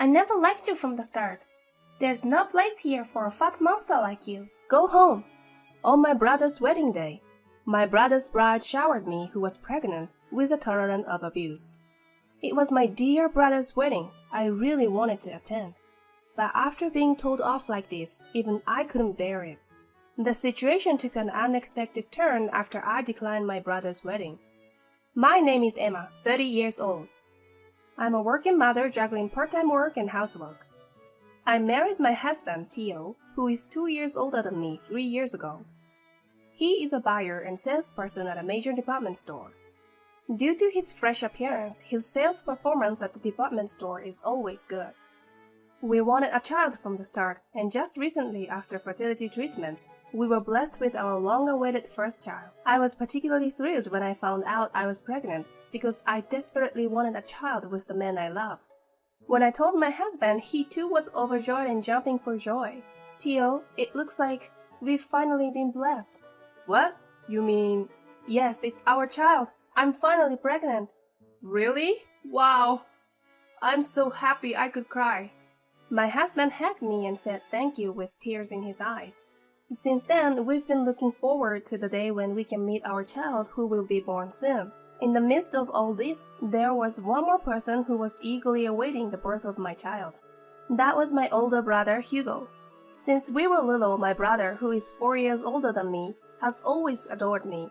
I never liked you from the start. There's no place here for a fat monster like you. Go home. On my brother's wedding day, my brother's bride showered me, who was pregnant, with a torrent of abuse. It was my dear brother's wedding. I really wanted to attend. But after being told off like this, even I couldn't bear it. The situation took an unexpected turn after I declined my brother's wedding. My name is Emma, 30 years old. I'm a working mother juggling part-time work and housework. I married my husband, Theo, who is 2 years older than me 3 years ago. He is a buyer and salesperson at a major department store. Due to his fresh appearance, his sales performance at the department store is always good. We wanted a child from the start, and just recently, after fertility treatment, we were blessed with our long-awaited first child. I was particularly thrilled when I found out I was pregnant because I desperately wanted a child with the man I love. When I told my husband, he too was overjoyed and jumping for joy. Theo, it looks like we've finally been blessed. What? You mean… Yes, it's our child. I'm finally pregnant. Really? Wow! I'm so happy I could cry. My husband hugged me and said thank you with tears in his eyes. Since then, we've been looking forward to the day when we can meet our child who will be born soon. In the midst of all this, there was one more person who was eagerly awaiting the birth of my child. That was my older brother, Hugo. Since we were little, my brother, who is 4 years older than me, has always adored me.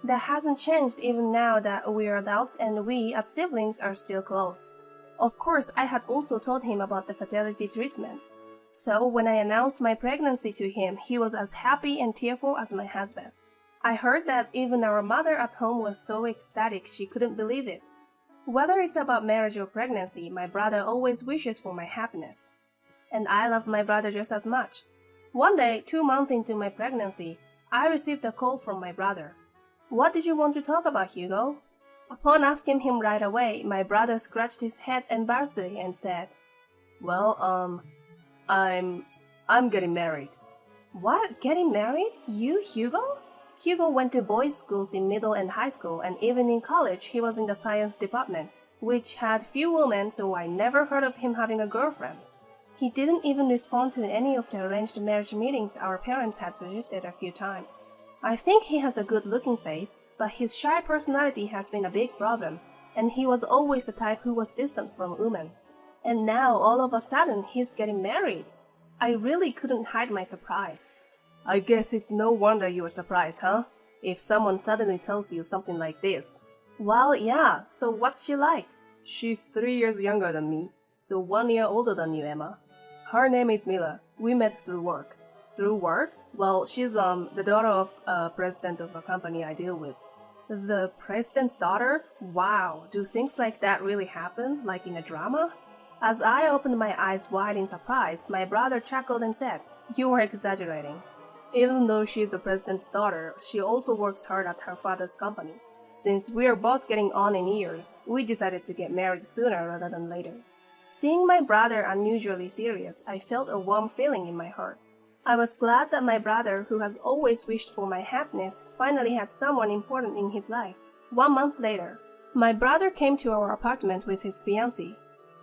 That hasn't changed even now that we're adults and we, as siblings, are still close. Of course, I had also told him about the fertility treatment. So when I announced my pregnancy to him, he was as happy and tearful as my husband. I heard that even our mother at home was so ecstatic she couldn't believe it. Whether it's about marriage or pregnancy, my brother always wishes for my happiness. And I love my brother just as much. One day, 2 months into my pregnancy, I received a call from my brother. What did you want to talk about, Hugo? Upon asking him right away, my brother scratched his head embarrassedly and said, Well, I'm getting married. What? Getting married? You, Hugo? Hugo went to boys' schools in middle and high school, and even in college he was in the science department, which had few women, so I never heard of him having a girlfriend. He didn't even respond to any of the arranged marriage meetings our parents had suggested a few times. I think he has a good-looking face, but his shy personality has been a big problem, and he was always the type who was distant from women. And now, all of a sudden, he's getting married. I really couldn't hide my surprise. I guess it's no wonder you were surprised, huh? If someone suddenly tells you something like this. Well, yeah, so what's she like? She's 3 years younger than me, so 1 year older than you, Emma. Her name is Mila. We met through work. Through work? Well, she's the daughter of president of a company I deal with. The president's daughter? Wow, do things like that really happen, like in a drama? As I opened my eyes wide in surprise, my brother chuckled and said, You are exaggerating. Even though she's the president's daughter, she also works hard at her father's company. Since we are both getting on in years, we decided to get married sooner rather than later. Seeing my brother unusually serious, I felt a warm feeling in my heart. I was glad that my brother, who has always wished for my happiness, finally had someone important in his life. 1 month later, my brother came to our apartment with his fiancée.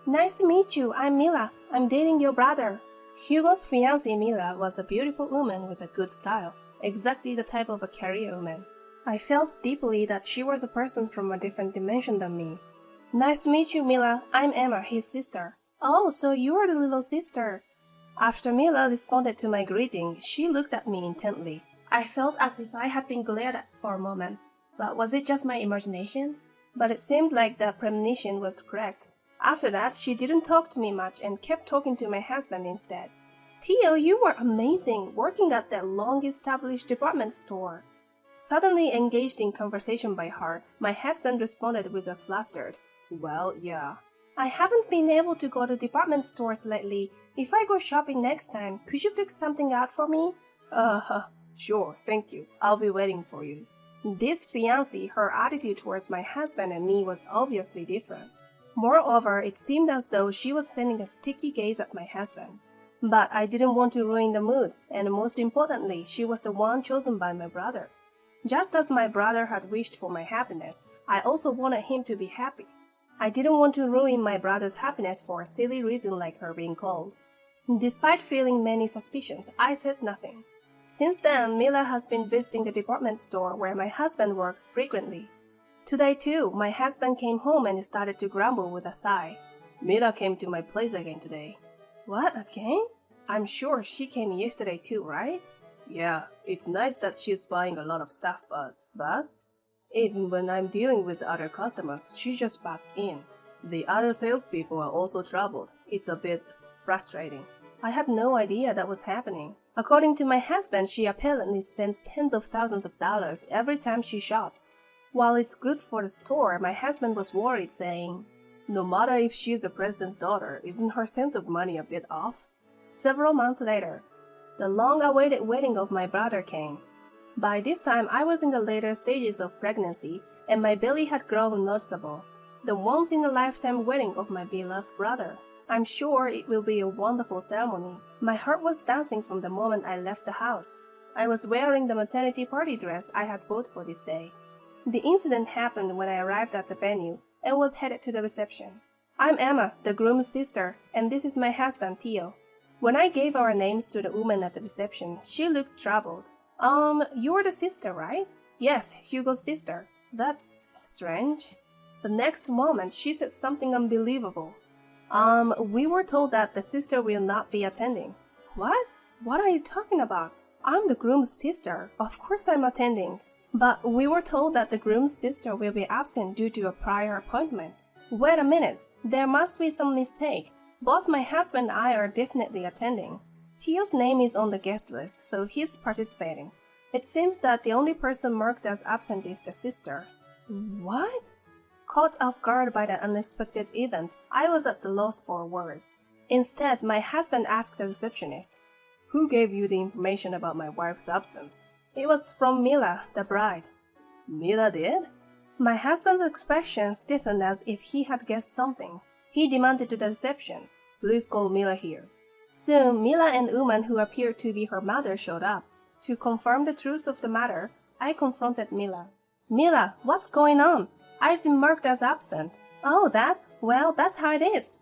Nice to meet you, I'm Mila. I'm dating your brother. Hugo's fiancée Mila was a beautiful woman with a good style, exactly the type of a career woman. I felt deeply that she was a person from a different dimension than me. Nice to meet you, Mila. I'm Emma, his sister. Oh, so you are the little sister. After Mila responded to my greeting, she looked at me intently. I felt as if I had been glared at for a moment. But was it just my imagination? But it seemed like the premonition was correct. After that, she didn't talk to me much and kept talking to my husband instead. Theo, you were amazing, working at that long-established department store. Suddenly engaged in conversation by her, my husband responded with a flustered, Well, yeah. I haven't been able to go to department stores lately. If I go shopping next time, could you pick something out for me? Sure, thank you. I'll be waiting for you. This fiancée, her attitude towards my husband and me was obviously different. Moreover, it seemed as though she was sending a sticky gaze at my husband. But I didn't want to ruin the mood, and most importantly, she was the one chosen by my brother. Just as my brother had wished for my happiness, I also wanted him to be happy. I didn't want to ruin my brother's happiness for a silly reason like her being cold. Despite feeling many suspicions, I said nothing. Since then, Mila has been visiting the department store where my husband works frequently. Today too, my husband came home and started to grumble with a sigh. Mila came to my place again today. What, again? I'm sure she came yesterday too, right? Yeah, it's nice that she's buying a lot of stuff, but? Even when I'm dealing with other customers, she just butts in. The other salespeople are also troubled. It's a bit frustrating. I had no idea that was happening. According to my husband, she apparently spends tens of thousands of dollars every time she shops. While it's good for the store, my husband was worried, saying, "No matter if she's the president's daughter, isn't her sense of money a bit off?" Several months later, the long-awaited wedding of my brother came. By this time, I was in the later stages of pregnancy, and my belly had grown noticeable. The once-in-a-lifetime wedding of my beloved brother. I'm sure it will be a wonderful ceremony. My heart was dancing from the moment I left the house. I was wearing the maternity party dress I had bought for this day. The incident happened when I arrived at the venue and was headed to the reception. I'm Emma, the groom's sister, and this is my husband, Theo. When I gave our names to the woman at the reception, she looked troubled. You're the sister, right? Yes, Hugo's sister. That's strange. The next moment, she said something unbelievable. We were told that the sister will not be attending. What? What are you talking about? I'm the groom's sister. Of course I'm attending. But we were told that the groom's sister will be absent due to a prior appointment. Wait a minute. There must be some mistake. Both my husband and I are definitely attending. Theo's name is on the guest list, so he's participating. It seems that the only person marked as absent is the sister. What? Caught off guard by the unexpected event, I was at the loss for words. Instead, my husband asked the receptionist, "Who gave you the information about my wife's absence?" It was from Mila, the bride. Mila did? My husband's expression stiffened as if he had guessed something. He demanded to the reception, "Please call Mila here." Soon, Mila and woman who appeared to be her mother showed up. To confirm the truth of the matter, I confronted Mila. "Mila, what's going on? I've been marked as absent." "Oh, that? Well, that's how it is."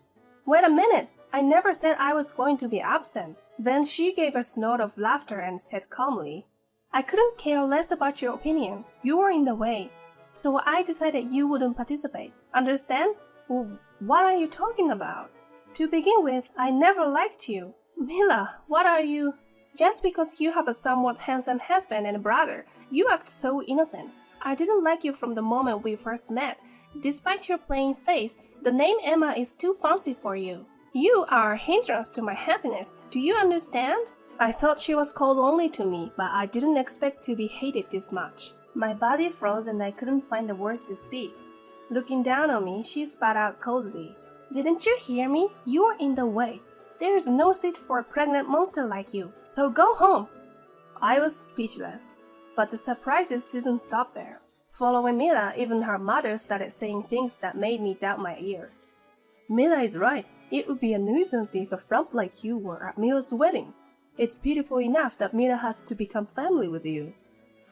"Wait a minute. I never said I was going to be absent." Then she gave a snort of laughter and said calmly, "I couldn't care less about your opinion. You were in the way. So I decided you wouldn't participate. Understand?" What are you talking about? To begin with, I never liked you. Mila, what are you? Just because you have a somewhat handsome husband and a brother, you act so innocent. I didn't like you from the moment we first met. Despite your plain face, the name Emma is too fancy for you. You are a hindrance to my happiness. Do you understand? I thought she was cold only to me, but I didn't expect to be hated this much. My body froze and I couldn't find the words to speak. Looking down on me, she spat out coldly. "Didn't you hear me? You are in the way. There's no seat for a pregnant monster like you, so go home." I was speechless, but the surprises didn't stop there. Following Mila, even her mother started saying things that made me doubt my ears. "Mila is right. It would be a nuisance if a frump like you were at Mila's wedding. It's pitiful enough that Mila has to become family with you."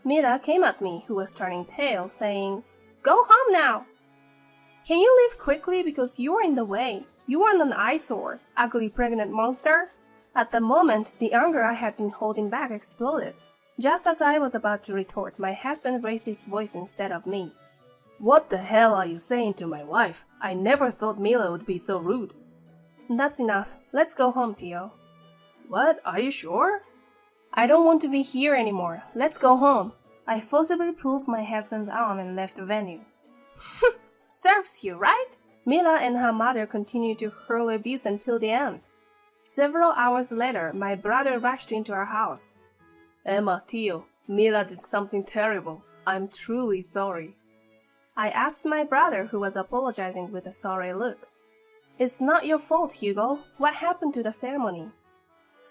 Mila came at me, who was turning pale, saying, "Go home now! Can you leave quickly because you are in the way? You are an eyesore, ugly pregnant monster." At the moment, the anger I had been holding back exploded. Just as I was about to retort, my husband raised his voice instead of me. "What the hell are you saying to my wife? I never thought Mila would be so rude." "That's enough. Let's go home, Theo." "What? Are you sure?" "I don't want to be here anymore. Let's go home." I forcibly pulled my husband's arm and left the venue. "Serves you, right?" Mila and her mother continued to hurl abuse until the end. Several hours later, my brother rushed into our house. "Emma, Theo, Mila did something terrible. I'm truly sorry." I asked my brother, who was apologizing with a sorry look. "It's not your fault, Hugo. What happened to the ceremony?"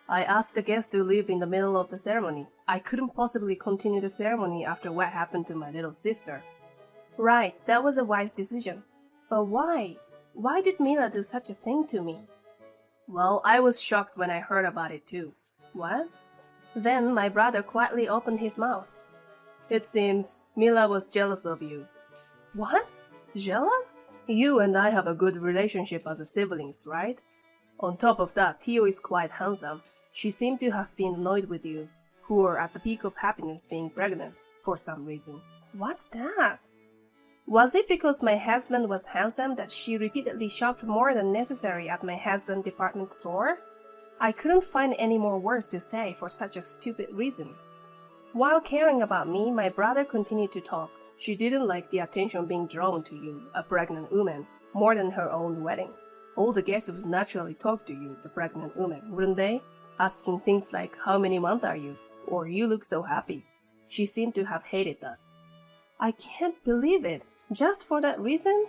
"I asked the guests to leave in the middle of the ceremony. I couldn't possibly continue the ceremony after what happened to my little sister." "Right, that was a wise decision. But why? Why did Mila do such a thing to me?" "Well, I was shocked when I heard about it too." "What?" Then my brother quietly opened his mouth. "It seems Mila was jealous of you." "What? Jealous? You and I have a good relationship as siblings, right? On top of that, Theo is quite handsome. She seemed to have been annoyed with you, who were at the peak of happiness being pregnant, for some reason. What's that? Was it because my husband was handsome that she repeatedly shopped more than necessary at my husband's department store? I couldn't find any more words to say for such a stupid reason. While caring about me, my brother continued to talk. She didn't like the attention being drawn to you, a pregnant woman, more than her own wedding. All the guests would naturally talk to you, the pregnant woman, wouldn't they? Asking things like, how many months are you? Or you look so happy. She seemed to have hated that. I can't believe it. Just for that reason?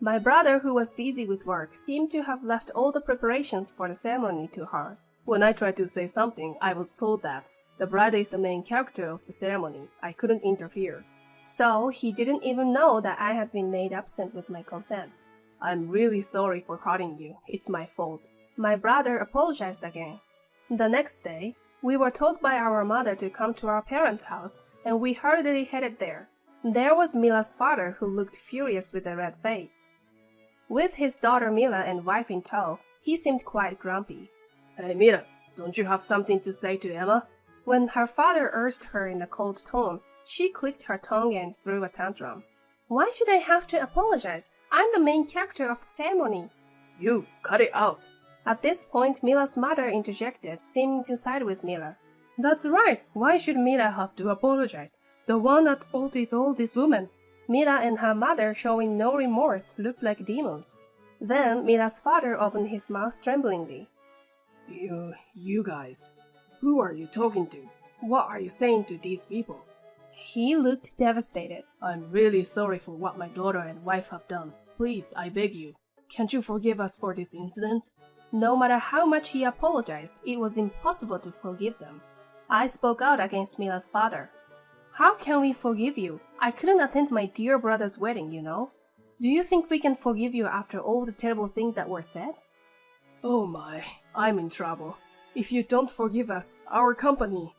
My brother, who was busy with work, seemed to have left all the preparations for the ceremony to her. When I tried to say something, I was told that the bride is the main character of the ceremony. I couldn't interfere. So he didn't even know that I had been made absent with my consent. I'm really sorry for hurting you. It's my fault. My brother apologized again. The next day, we were told by our mother to come to our parents' house, and we hurriedly headed there. There was Mila's father, who looked furious with a red face. With his daughter Mila and wife in tow, he seemed quite grumpy. Hey Mila, don't you have something to say to Emma? When her father urged her in a cold tone, she clicked her tongue and threw a tantrum. Why should I have to apologize? I'm the main character of the ceremony. You, cut it out. At this point, Mila's mother interjected, seeming to side with Mila. That's right. Why should Mila have to apologize? The one at fault is all this woman. Mila and her mother, showing no remorse, looked like demons. Then Mila's father opened his mouth tremblingly. You guys, who are you talking to? What are you saying to these people? He looked devastated. I'm really sorry for what my daughter and wife have done. Please, I beg you, can't you forgive us for this incident? No matter how much he apologized, it was impossible to forgive them. I spoke out against Mila's father. How can we forgive you? I couldn't attend my dear brother's wedding, you know. Do you think we can forgive you after all the terrible things that were said? Oh my, I'm in trouble. If you don't forgive us, our company...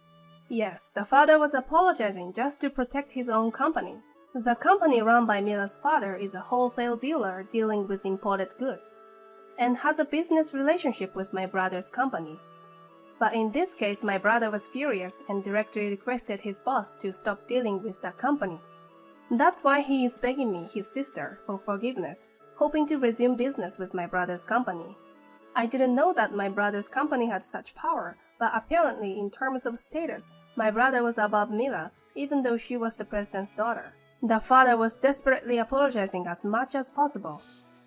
Yes, the father was apologizing just to protect his own company. The company run by Mila's father is a wholesale dealer dealing with imported goods, and has a business relationship with my brother's company. But in this case, my brother was furious and directly requested his boss to stop dealing with that company. That's why he is begging me, his sister, for forgiveness, hoping to resume business with my brother's company. I didn't know that my brother's company had such power, but apparently in terms of status, my brother was above Mila, even though she was the president's daughter. The father was desperately apologizing as much as possible,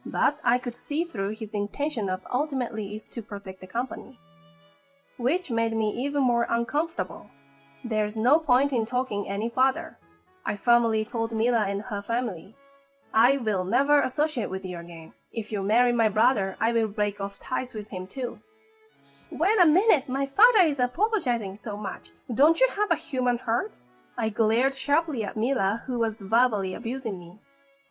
but I could see through his intention of ultimately is to protect the company, which made me even more uncomfortable. There's no point in talking any further. I firmly told Mila and her family, I will never associate with you again. If you marry my brother, I will break off ties with him too. Wait a minute, my father is apologizing so much. Don't you have a human heart? I glared sharply at Mila, who was verbally abusing me.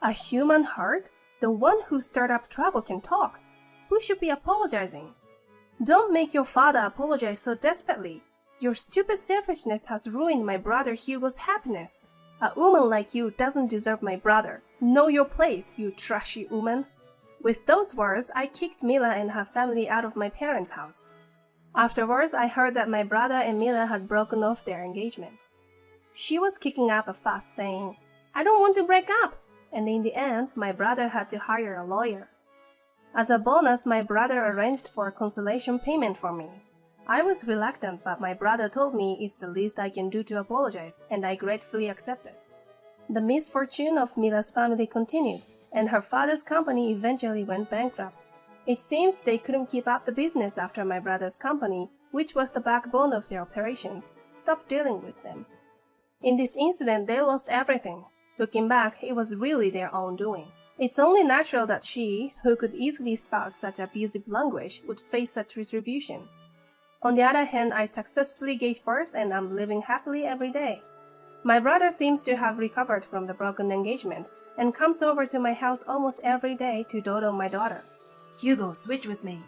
A human heart? The one who stirred up trouble can talk. Who should be apologizing? Don't make your father apologize so desperately. Your stupid selfishness has ruined my brother Hugo's happiness. A woman like you doesn't deserve my brother. Know your place, you trashy woman. With those words, I kicked Mila and her family out of my parents' house. Afterwards, I heard that my brother and Mila had broken off their engagement. She was kicking up a fuss, saying, I don't want to break up. And in the end, my brother had to hire a lawyer. As a bonus, my brother arranged for a consolation payment for me. I was reluctant, but my brother told me it's the least I can do to apologize, and I gratefully accepted. The misfortune of Mila's family continued, and her father's company eventually went bankrupt. It seems they couldn't keep up the business after my brother's company, which was the backbone of their operations, stopped dealing with them. In this incident, they lost everything. Looking back, it was really their own doing. It's only natural that she, who could easily spout such abusive language, would face such retribution. On the other hand, I successfully gave birth and am living happily every day. My brother seems to have recovered from the broken engagement and comes over to my house almost every day to dote on my daughter. Hugo, switch with me.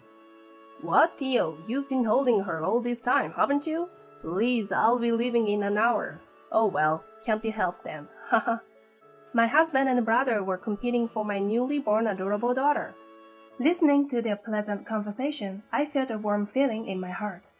What, Theo? You've been holding her all this time, haven't you? Please, I'll be leaving in an hour. Oh well, can't be helped then, haha. My husband and brother were competing for my newly born adorable daughter. Listening to their pleasant conversation, I felt a warm feeling in my heart.